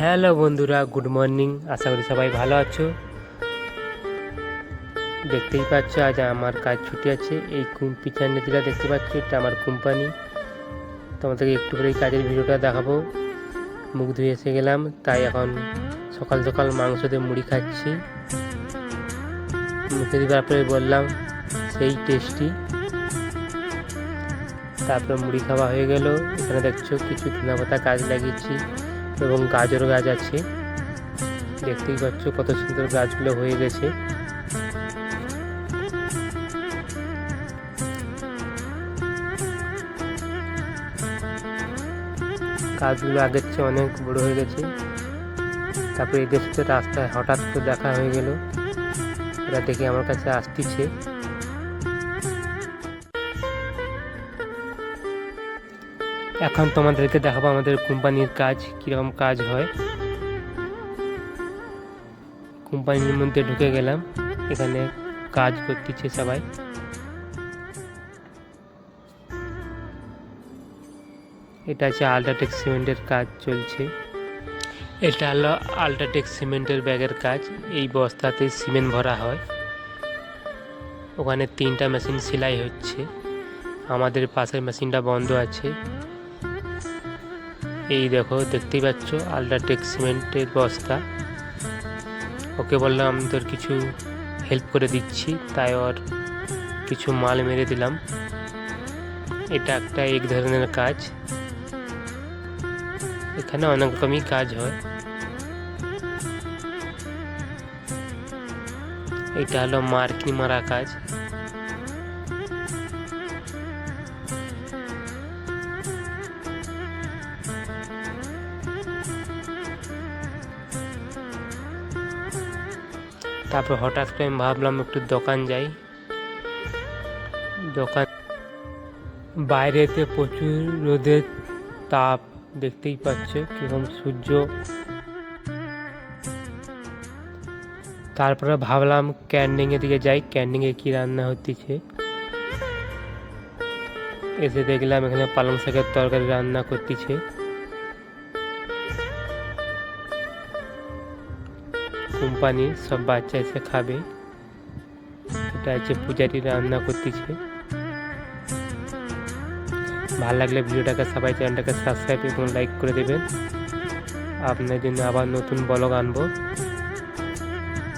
Hello বন্ধুরা, good morning. আশা করি সবাই ভালো আছো। দেখতেই পাচ্ছ আজ আমার কাজ ছুটি আছে। এই পিছনে যেটা দেখতে পাচ্ছ এটা আমার কোম্পানি। তোমাদেরকে একটু করে এই কাজের ভিডিওটা দেখাবো। মুখ ধুয়ে এসে গেলাম, তাই এখন সকাল সকাল মাংস দিয়ে মুড়ি খাচ্ছি। মুখে দেওয়ার পরে বললাম সেই টেস্টি। তারপরে মুড়ি খাওয়া হয়ে গেল। এখানে দেখছো কিছু ধনেপাতা গাছ লাগিয়েছি এবং গাজর গাছ আছে। দেখতেই পাচ্ছ কত সুন্দর গাছগুলো হয়ে গেছে। গাছগুলো আগের চেয়ে অনেক বড় হয়ে গেছে। তারপরে এদের সাথে রাস্তায় হঠাৎ করে দেখা হয়ে গেল। এরা দেখে আমার কাছে আসতেছে। এখন তোমাদেরকে দেখাবো আমাদের কোম্পানির কাজ, কীরকম কাজ হয়। কোম্পানির মধ্যে ঢুকে গেলাম। এখানে কাজ করতেছে সবাই। এটা হচ্ছে আল্ট্রাটেক সিমেন্টের কাজ চলছে। এটা হলো আল্ট্রাটেক সিমেন্টের ব্যাগের কাজ। এই বস্তাতে সিমেন্ট ভরা হয়। ওখানে 3টা মেশিন সেলাই হচ্ছে। আমাদের পাশের মেশিনটা বন্ধ আছে। এই দেখো, দেখতেই পাচ্ছ আল্ট্রাটেক সিমেন্টের বস্তা। ওকে বললাম আমি তোর কিছু হেল্প করে দিচ্ছি, তাই ওর কিছু মাল মেরে দিলাম। এটা একটা এক ধরনের কাজ। এখানে অনেক রকমই কাজ হয়। এটা হলো মার্কিং মারা কাজ। তারপর হঠাৎ করে আমি ভাবলাম একটু দোকান যাই। দোকান বাইরেতে প্রচুর রোদের তাপ, দেখতেই পাচ্ছ কিরকম সূর্য। তারপরে ভাবলাম ক্যান্টিনের দিকে যাই, ক্যান্টিনে কি রান্না হচ্ছে। এসে দেখলাম এখানে পালং শাকের তরকারি রান্না করতেছে। কোম্পানির সব বাচ্চা এসে খাবে। এটা হচ্ছে পূজারি রান্না করতেছে। ভালো লাগলে ভিডিওটাকে সবাই চ্যানেলটাকে সাবস্ক্রাইব এবং লাইক করে দেবেন। আপনার জন্য আবার নতুন ব্লগ আনবো।